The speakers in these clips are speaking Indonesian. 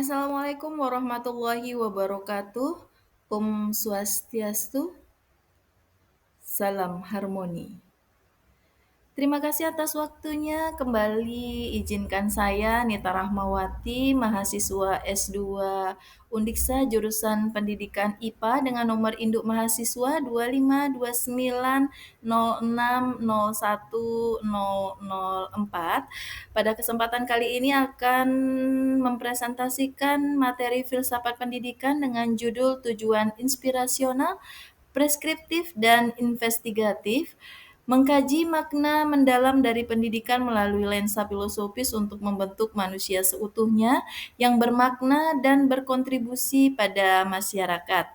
Assalamualaikum warahmatullahi wabarakatuh. Om Swastiastu, salam harmoni. Terima kasih atas waktunya. Kembali izinkan saya Nita Rahmawati, mahasiswa S2 Undiksa jurusan Pendidikan IPA dengan nomor induk mahasiswa 252906010004. Pada kesempatan kali ini akan mempresentasikan materi filsafat pendidikan dengan judul tujuan inspirasional, preskriptif, dan investigatif, mengkaji makna mendalam dari pendidikan melalui lensa filosofis untuk membentuk manusia seutuhnya yang bermakna dan berkontribusi pada masyarakat.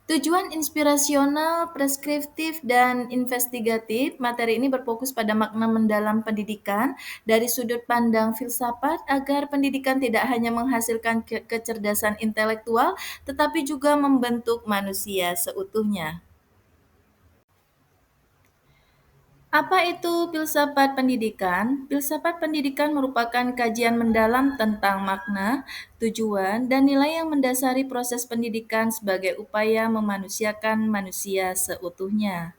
Tujuan inspirasional, preskriptif, dan investigatif, materi ini berfokus pada makna mendalam pendidikan dari sudut pandang filsafat agar pendidikan tidak hanya menghasilkan kecerdasan intelektual, tetapi juga membentuk manusia seutuhnya. Apa itu filsafat pendidikan? Filsafat pendidikan merupakan kajian mendalam tentang makna, tujuan, dan nilai yang mendasari proses pendidikan sebagai upaya memanusiakan manusia seutuhnya.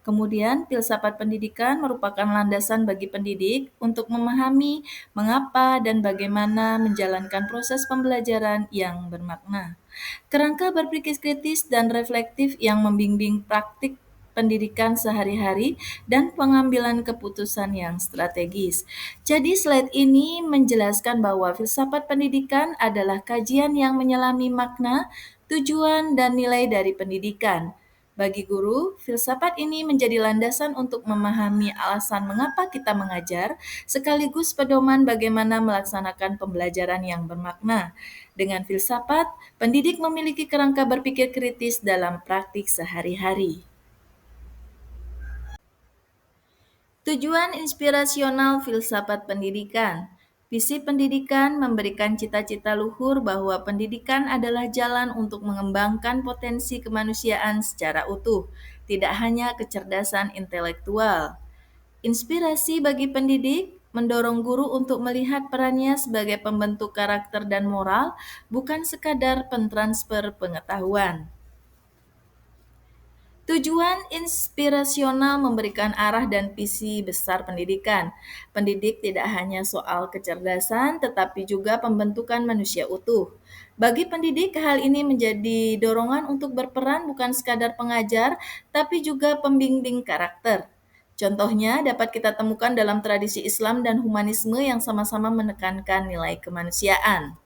Kemudian, filsafat pendidikan merupakan landasan bagi pendidik untuk memahami mengapa dan bagaimana menjalankan proses pembelajaran yang bermakna. Kerangka berpikir kritis dan reflektif yang membimbing praktik pendidikan sehari-hari dan pengambilan keputusan yang strategis. Jadi slide ini menjelaskan bahwa filsafat pendidikan adalah kajian yang menyelami makna, tujuan, dan nilai dari pendidikan. Bagi guru, filsafat ini menjadi landasan untuk memahami alasan mengapa kita mengajar, sekaligus pedoman bagaimana melaksanakan pembelajaran yang bermakna. Dengan filsafat, pendidik memiliki kerangka berpikir kritis dalam praktik sehari-hari. Tujuan inspirasional filsafat pendidikan. Visi pendidikan memberikan cita-cita luhur bahwa pendidikan adalah jalan untuk mengembangkan potensi kemanusiaan secara utuh, tidak hanya kecerdasan intelektual. Inspirasi bagi pendidik mendorong guru untuk melihat perannya sebagai pembentuk karakter dan moral, bukan sekadar pentransfer pengetahuan. Tujuan inspirasional memberikan arah dan visi besar pendidikan. Pendidik tidak hanya soal kecerdasan, tetapi juga pembentukan manusia utuh. Bagi pendidik, hal ini menjadi dorongan untuk berperan bukan sekadar pengajar, tapi juga pembimbing karakter. Contohnya dapat kita temukan dalam tradisi Islam dan humanisme yang sama-sama menekankan nilai kemanusiaan.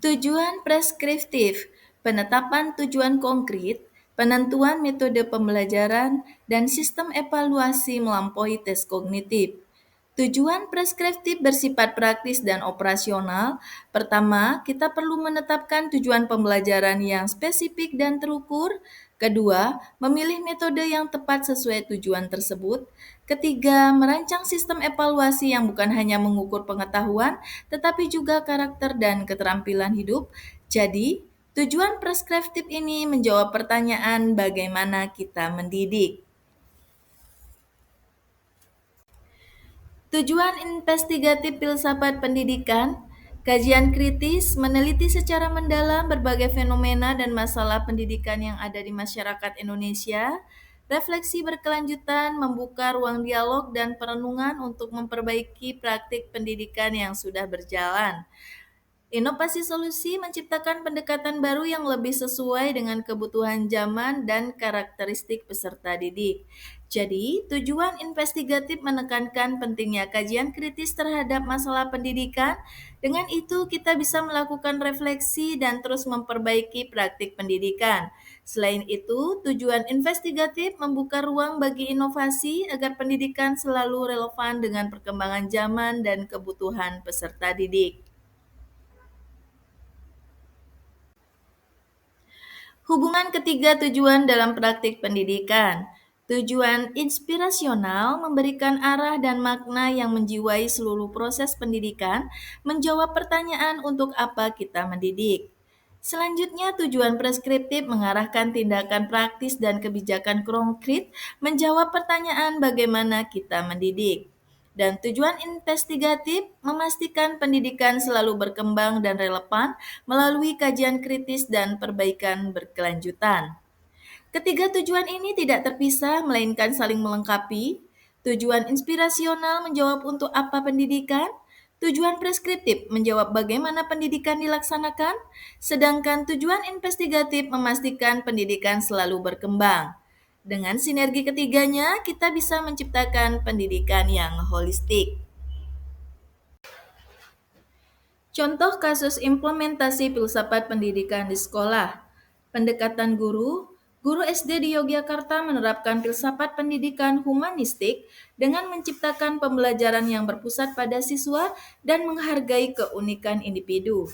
Tujuan preskriptif, penetapan tujuan konkret, penentuan metode pembelajaran, dan sistem evaluasi melampaui tes kognitif. Tujuan preskriptif bersifat praktis dan operasional. Pertama, kita perlu menetapkan tujuan pembelajaran yang spesifik dan terukur. Kedua, memilih metode yang tepat sesuai tujuan tersebut. Ketiga, merancang sistem evaluasi yang bukan hanya mengukur pengetahuan, tetapi juga karakter dan keterampilan hidup. Jadi, tujuan preskriptif ini menjawab pertanyaan bagaimana kita mendidik. Tujuan investigatif filsafat pendidikan, kajian kritis, meneliti secara mendalam berbagai fenomena dan masalah pendidikan yang ada di masyarakat Indonesia, refleksi berkelanjutan, membuka ruang dialog dan perenungan untuk memperbaiki praktik pendidikan yang sudah berjalan. Inovasi solusi menciptakan pendekatan baru yang lebih sesuai dengan kebutuhan zaman dan karakteristik peserta didik. Jadi, tujuan investigatif menekankan pentingnya kajian kritis terhadap masalah pendidikan. Dengan itu, kita bisa melakukan refleksi dan terus memperbaiki praktik pendidikan. Selain itu, tujuan investigatif membuka ruang bagi inovasi agar pendidikan selalu relevan dengan perkembangan zaman dan kebutuhan peserta didik. Hubungan ketiga tujuan dalam praktik pendidikan. Tujuan inspirasional memberikan arah dan makna yang menjiwai seluruh proses pendidikan, menjawab pertanyaan untuk apa kita mendidik. Selanjutnya, tujuan preskriptif mengarahkan tindakan praktis dan kebijakan konkret, menjawab pertanyaan bagaimana kita mendidik. Dan tujuan investigatif memastikan pendidikan selalu berkembang dan relevan melalui kajian kritis dan perbaikan berkelanjutan. Ketiga tujuan ini tidak terpisah, melainkan saling melengkapi. Tujuan inspirasional menjawab untuk apa pendidikan, tujuan preskriptif menjawab bagaimana pendidikan dilaksanakan, sedangkan tujuan investigatif memastikan pendidikan selalu berkembang. Dengan sinergi ketiganya, kita bisa menciptakan pendidikan yang holistik. Contoh kasus implementasi filsafat pendidikan di sekolah. Pendekatan guru, guru SD di Yogyakarta menerapkan filsafat pendidikan humanistik dengan menciptakan pembelajaran yang berpusat pada siswa dan menghargai keunikan individu.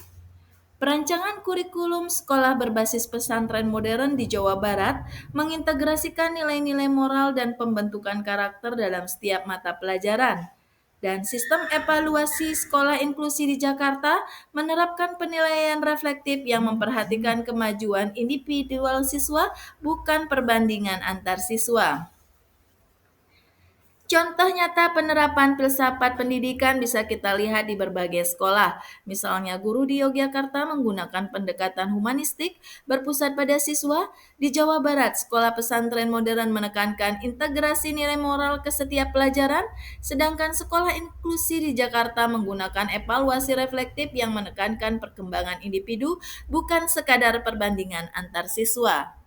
Perancangan kurikulum sekolah berbasis pesantren modern di Jawa Barat mengintegrasikan nilai-nilai moral dan pembentukan karakter dalam setiap mata pelajaran. Dan sistem evaluasi sekolah inklusi di Jakarta menerapkan penilaian reflektif yang memperhatikan kemajuan individual siswa, bukan perbandingan antar siswa. Contoh nyata penerapan filsafat pendidikan bisa kita lihat di berbagai sekolah. Misalnya guru di Yogyakarta menggunakan pendekatan humanistik berpusat pada siswa. Di Jawa Barat, sekolah pesantren modern menekankan integrasi nilai moral ke setiap pelajaran, sedangkan sekolah inklusi di Jakarta menggunakan evaluasi reflektif yang menekankan perkembangan individu, bukan sekadar perbandingan antar siswa.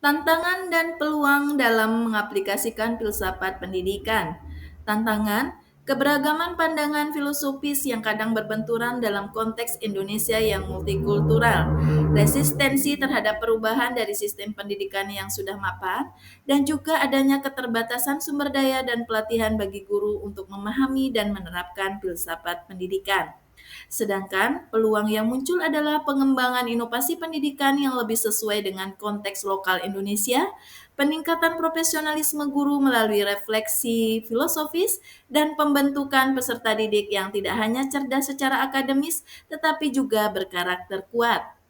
Tantangan dan peluang dalam mengaplikasikan filsafat pendidikan. Tantangan, keberagaman pandangan filosofis yang kadang berbenturan dalam konteks Indonesia yang multikultural, resistensi terhadap perubahan dari sistem pendidikan yang sudah mapan, dan juga adanya keterbatasan sumber daya dan pelatihan bagi guru untuk memahami dan menerapkan filsafat pendidikan. Sedangkan peluang yang muncul adalah pengembangan inovasi pendidikan yang lebih sesuai dengan konteks lokal Indonesia, peningkatan profesionalisme guru melalui refleksi filosofis, dan pembentukan peserta didik yang tidak hanya cerdas secara akademis, tetapi juga berkarakter kuat.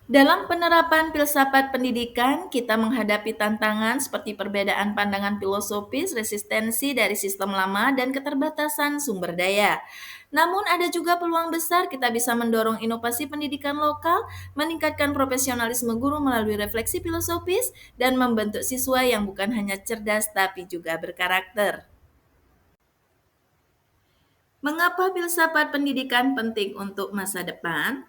Dalam penerapan filsafat pendidikan, kita menghadapi tantangan seperti perbedaan pandangan filosofis, resistensi dari sistem lama, dan keterbatasan sumber daya. Namun ada juga peluang besar kita bisa mendorong inovasi pendidikan lokal, meningkatkan profesionalisme guru melalui refleksi filosofis, dan membentuk siswa yang bukan hanya cerdas tapi juga berkarakter. Mengapa filsafat pendidikan penting untuk masa depan?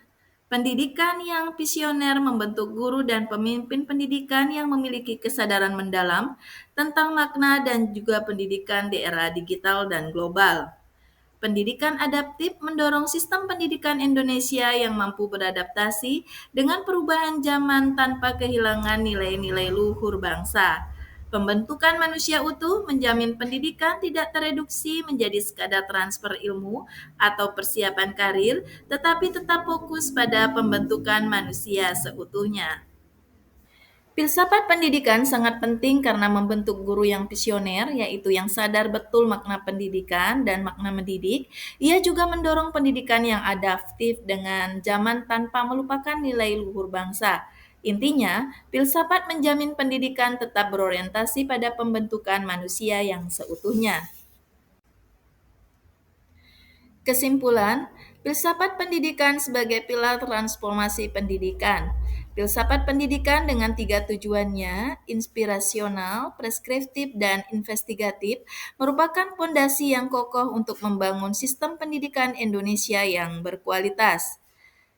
Pendidikan yang visioner membentuk guru dan pemimpin pendidikan yang memiliki kesadaran mendalam tentang makna dan juga pendidikan di era digital dan global. Pendidikan adaptif mendorong sistem pendidikan Indonesia yang mampu beradaptasi dengan perubahan zaman tanpa kehilangan nilai-nilai luhur bangsa. Pembentukan manusia utuh menjamin pendidikan tidak tereduksi menjadi sekadar transfer ilmu atau persiapan karir, tetapi tetap fokus pada pembentukan manusia seutuhnya. Filsafat pendidikan sangat penting karena membentuk guru yang visioner, yaitu yang sadar betul makna pendidikan dan makna mendidik. Ia juga mendorong pendidikan yang adaptif dengan zaman tanpa melupakan nilai luhur bangsa. Intinya, filsafat menjamin pendidikan tetap berorientasi pada pembentukan manusia yang seutuhnya. Kesimpulan, filsafat pendidikan sebagai pilar transformasi pendidikan. Filsafat pendidikan dengan tiga tujuannya, inspirasional, preskriptif, dan investigatif, merupakan fondasi yang kokoh untuk membangun sistem pendidikan Indonesia yang berkualitas.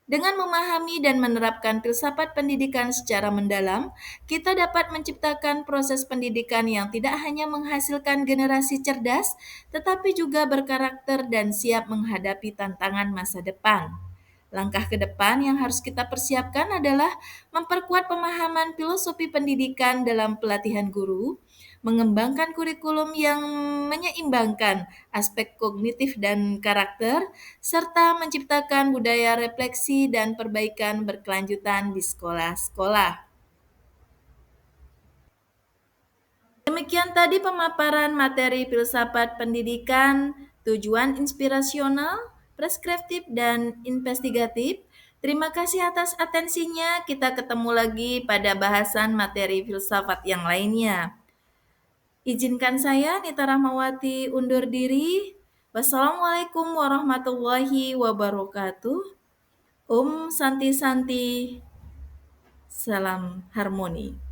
Dengan memahami dan menerapkan filsafat pendidikan secara mendalam, kita dapat menciptakan proses pendidikan yang tidak hanya menghasilkan generasi cerdas, tetapi juga berkarakter dan siap menghadapi tantangan masa depan. Langkah ke depan yang harus kita persiapkan adalah memperkuat pemahaman filosofi pendidikan dalam pelatihan guru, mengembangkan kurikulum yang menyeimbangkan aspek kognitif dan karakter, serta menciptakan budaya refleksi dan perbaikan berkelanjutan di sekolah-sekolah. Demikian tadi pemaparan materi filsafat pendidikan, tujuan inspirasional, preskriptif, dan investigatif. Terima kasih atas atensinya. Kita ketemu lagi pada bahasan materi filsafat yang lainnya. Izinkan saya, Nita Rahmawati, undur diri. Wassalamualaikum warahmatullahi wabarakatuh. Om Santi Santi, salam harmoni.